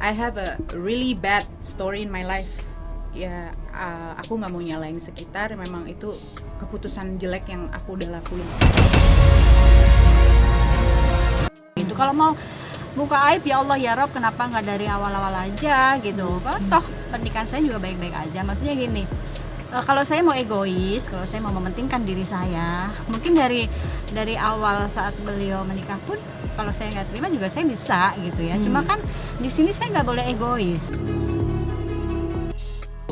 I have a really bad story in my life. Ya, aku nggak mau nyalain sekitar. Memang itu keputusan jelek yang aku udah lakuin. Itu kalau mau buka aib, ya Allah ya Rob, kenapa nggak dari awal-awal aja gitu. Toh pernikahan saya juga baik-baik aja. Maksudnya gini, kalau saya mau egois, kalau saya mau mementingkan diri saya, mungkin dari awal saat beliau menikah pun kalau saya nggak terima juga saya bisa gitu ya. Cuma kan di sini saya nggak boleh egois.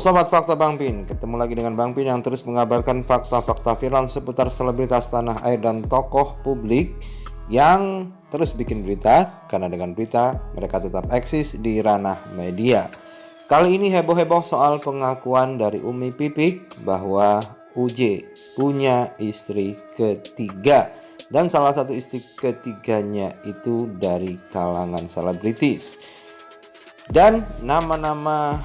Sobat Fakta Bang Pin, ketemu lagi dengan Bang Pin yang terus mengabarkan fakta-fakta viral seputar selebritas tanah air dan tokoh publik yang terus bikin berita, karena dengan berita mereka tetap eksis di ranah media. Kali ini heboh-heboh soal pengakuan dari Umi Pipik bahwa UJ punya istri ketiga, dan salah satu istri ketiganya itu dari kalangan selebritis. Dan nama-nama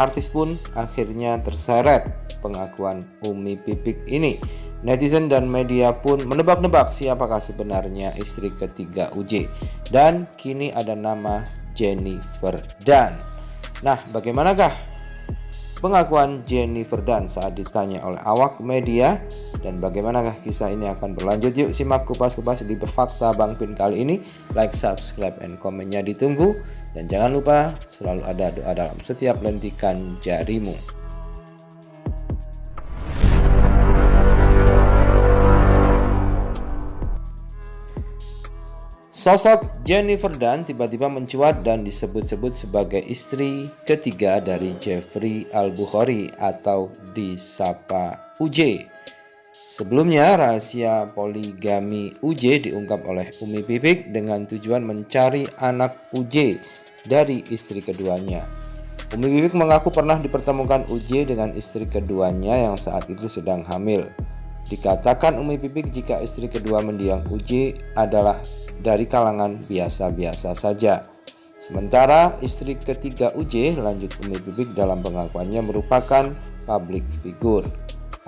artis pun akhirnya terseret pengakuan Umi Pipik ini. Netizen dan media pun menebak-nebak siapakah sebenarnya istri ketiga UJ. Dan kini ada nama Jennifer Dan. Nah, bagaimanakah pengakuan Jennifer Dan saat ditanya oleh awak media, dan bagaimanakah kisah ini akan berlanjut? Yuk simak kupas-kupas di Fakta Bang Pin kali ini. Like, subscribe, and komennya ditunggu. Dan jangan lupa selalu ada doa dalam setiap lentikan jarimu. Sosok Jennifer Dan tiba-tiba mencuat dan disebut-sebut sebagai istri ketiga dari Jeffrey Al-Bukhari atau disapa UJ. Sebelumnya, rahasia poligami UJ diungkap oleh Umi Pipik dengan tujuan mencari anak UJ dari istri keduanya. Umi Pipik mengaku pernah dipertemukan UJ dengan istri keduanya yang saat itu sedang hamil. Dikatakan Umi Pipik jika istri kedua mendiang UJ adalah dari kalangan biasa-biasa saja. Sementara istri ketiga UJ, lanjut Umi Pipik dalam pengakuannya, merupakan public figure.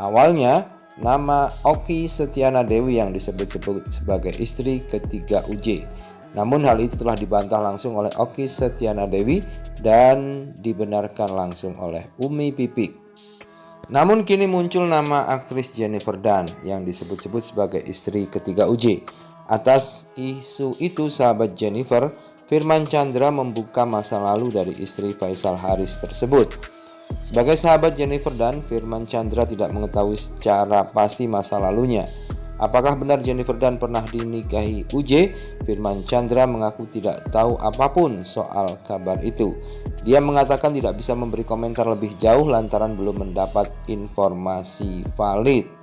Awalnya nama Oki Setiana Dewi yang disebut-sebut sebagai istri ketiga UJ. Namun hal itu telah dibantah langsung oleh Oki Setiana Dewi dan dibenarkan langsung oleh Umi Pipik. Namun kini muncul nama aktris Jennifer Dan yang disebut-sebut sebagai istri ketiga UJ. Atas isu itu, sahabat Jennifer, Firman Chandra, membuka masa lalu dari istri Faisal Haris tersebut. Sebagai sahabat Jennifer Dan, Firman Chandra tidak mengetahui secara pasti masa lalunya. Apakah benar Jennifer Dan pernah dinikahi UJ? Firman Chandra mengaku tidak tahu apapun soal kabar itu. Dia mengatakan tidak bisa memberi komentar lebih jauh lantaran belum mendapat informasi valid.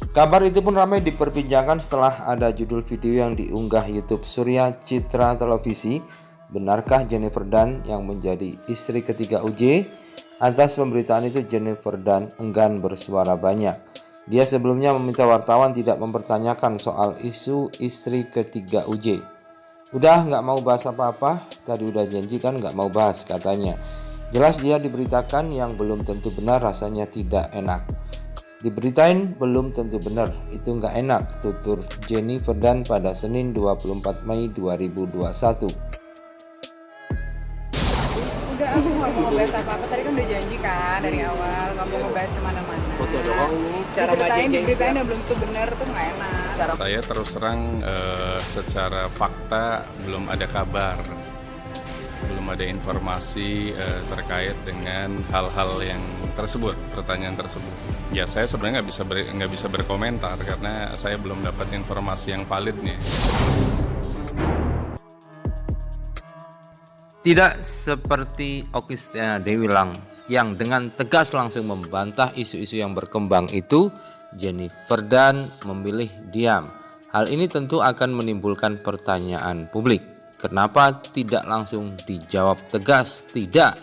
Kabar itu pun ramai diperbincangkan setelah ada judul video yang diunggah YouTube Surya Citra Televisi. Benarkah Jennifer Dan yang menjadi istri ketiga UJ? Atas pemberitaan itu, Jennifer Dan enggan bersuara banyak. Dia sebelumnya meminta wartawan tidak mempertanyakan soal isu istri ketiga UJ. Udah nggak mau bahas apa-apa, tadi udah janji kan nggak mau bahas, katanya. Jelas dia diberitakan yang belum tentu benar, rasanya tidak enak. Diberitain belum tentu benar, itu nggak enak, tutur Jennifer Dan pada Senin 24 Mei 2021. Udah, aku nggak mau ngebahas apa-apa. Tadi kan udah janji kan dari awal nggak mau ngebahas kemana-mana. Foto doang ini. Diberitain yang belum tentu benar tuh nggak enak. Saya terus terang secara fakta belum ada kabar, belum ada informasi terkait dengan hal-hal yang tersebut, pertanyaan tersebut. Ya, saya sebenarnya nggak bisa berkomentar karena saya belum dapat informasi yang valid nih. Tidak seperti Oki Setiana Dewi yang dengan tegas langsung membantah isu-isu yang berkembang itu, Jennifer Dan memilih diam. Hal ini tentu akan menimbulkan pertanyaan publik. Kenapa tidak langsung dijawab tegas tidak,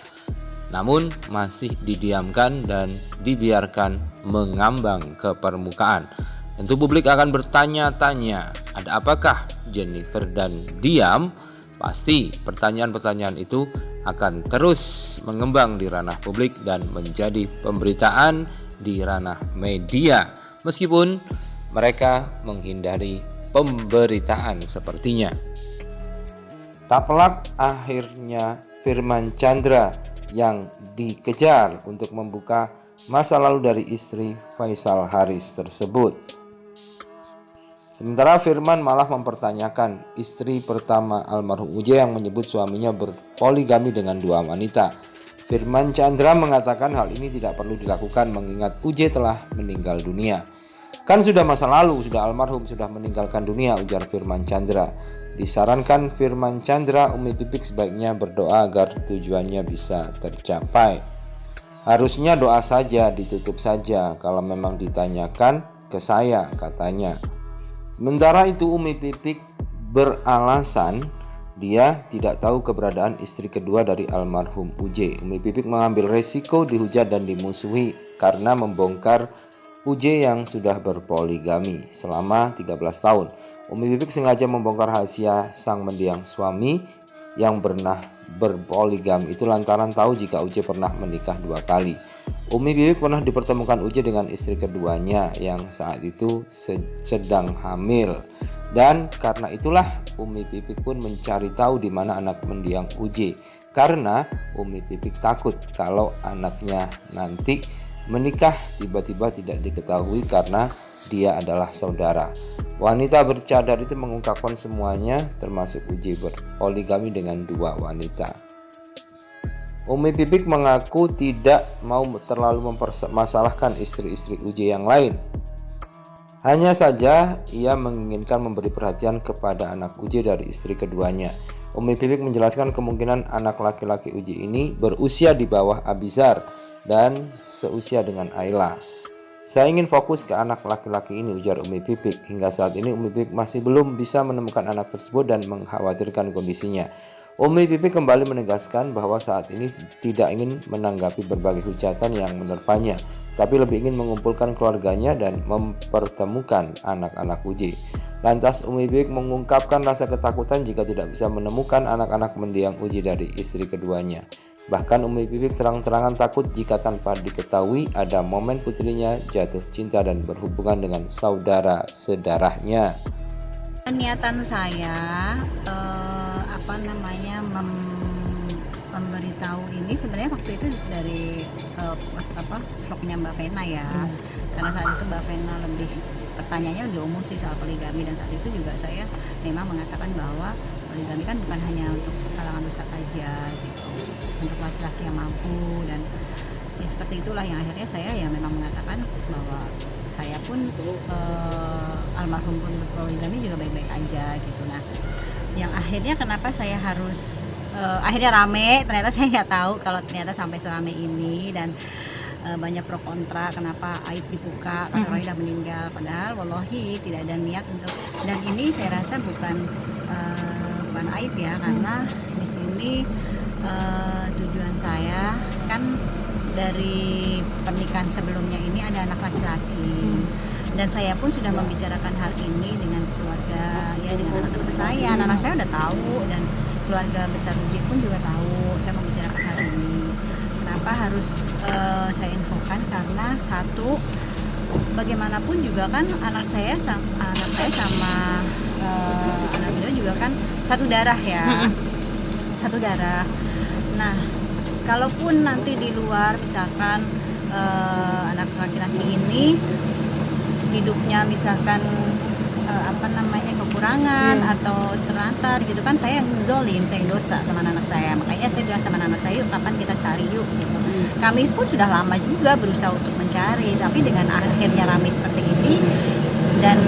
namun masih didiamkan dan dibiarkan mengambang ke permukaan? Tentu publik akan bertanya-tanya, ada apakah Jennifer Dan diam? Pasti pertanyaan-pertanyaan itu akan terus mengembang di ranah publik dan menjadi pemberitaan di ranah media, meskipun mereka menghindari pemberitaan sepertinya. Tak pelak akhirnya Firman Chandra yang dikejar untuk membuka masa lalu dari istri Faisal Haris tersebut. Sementara Firman malah mempertanyakan istri pertama almarhum UJ yang menyebut suaminya berpoligami dengan 2 wanita. Firman Chandra mengatakan hal ini tidak perlu dilakukan mengingat UJ telah meninggal dunia. Kan sudah masa lalu, sudah almarhum, sudah meninggalkan dunia, ujar Firman Chandra. Disarankan Firman Chandra, Umi Pipik sebaiknya berdoa agar tujuannya bisa tercapai. Harusnya doa saja, ditutup saja kalau memang ditanyakan ke saya, katanya. Sementara itu Umi Pipik beralasan dia tidak tahu keberadaan istri kedua dari almarhum UJ. Umi Pipik mengambil resiko dihujat dan dimusuhi karena membongkar UJ yang sudah berpoligami selama 13 tahun. Umi Pipik sengaja membongkar rahasia sang mendiang suami yang pernah berpoligami itu lantaran tahu jika UJ pernah menikah 2 kali. Umi Pipik pernah dipertemukan UJ dengan istri keduanya yang saat itu sedang hamil. Dan karena itulah Umi Pipik pun mencari tahu di mana anak mendiang UJ. Karena Umi Pipik takut kalau anaknya nanti menikah tiba-tiba tidak diketahui karena dia adalah saudara. Wanita bercadar itu mengungkapkan semuanya termasuk UJ berpoligami dengan 2 wanita. Umi Pipik mengaku tidak mau terlalu mempermasalahkan istri-istri UJ yang lain. Hanya saja ia menginginkan memberi perhatian kepada anak UJ dari istri keduanya. Umi Pipik menjelaskan kemungkinan anak laki-laki UJ ini berusia di bawah Abizar dan seusia dengan Ayla. Saya ingin fokus ke anak laki-laki ini, ujar Umi Pipik. Hingga saat ini Umi Pipik masih belum bisa menemukan anak tersebut dan mengkhawatirkan kondisinya. Umi Pipik kembali menegaskan bahwa saat ini tidak ingin menanggapi berbagai hujatan yang menerpanya, tapi lebih ingin mengumpulkan keluarganya dan mempertemukan anak-anak UJ. Lantas Umi Pipik mengungkapkan rasa ketakutan jika tidak bisa menemukan anak-anak mendiang UJ dari istri keduanya. Bahkan Umi Pipik terang-terangan takut jika tanpa diketahui ada momen putrinya jatuh cinta dan berhubungan dengan saudara sedarahnya. Niatan saya memberitahu ini sebenarnya waktu itu dari vlognya Mbak Vena ya. Karena saat itu Mbak Vena lebih pertanyaannya lebih umum sih soal poligami, dan saat itu juga saya memang mengatakan bahwa poligami kan bukan hanya untuk kalangan ustadz aja gitu, untuk laki-laki yang mampu, dan ya seperti itulah yang akhirnya saya ya memang mengatakan bahwa saya pun almarhum pun berpoligami juga baik-baik aja gitu. Nah, yang akhirnya kenapa saya harus akhirnya rame, ternyata saya nggak tahu kalau ternyata sampai selama ini, dan banyak pro kontra kenapa aib dibuka karena Roy udah meninggal, padahal wallahi tidak ada niat untuk, dan ini saya rasa bukan aib ya, karena di sini tujuan saya kan dari pernikahan sebelumnya ini ada anak laki-laki, dan saya pun sudah membicarakan hal ini dengan keluarga ya, dengan anak-anak saya. Anak saya udah tahu dan keluarga besar Uji pun juga tahu saya membicarakan hal ini. Kenapa harus saya infokan? Karena satu, bagaimanapun juga kan anak saya sama anak beliau juga kan satu darah ya, satu darah. Nah, kalaupun nanti di luar misalkan anak laki-laki ini hidupnya misalkan kekurangan atau terlantar gitu kan, saya yang zolim, saya yang dosa sama anak saya. Makanya saya bilang sama anak saya, yuk kapan kita cari yuk gitu. Kami pun sudah lama juga berusaha untuk mencari, tapi dengan akhirnya ramai seperti ini dan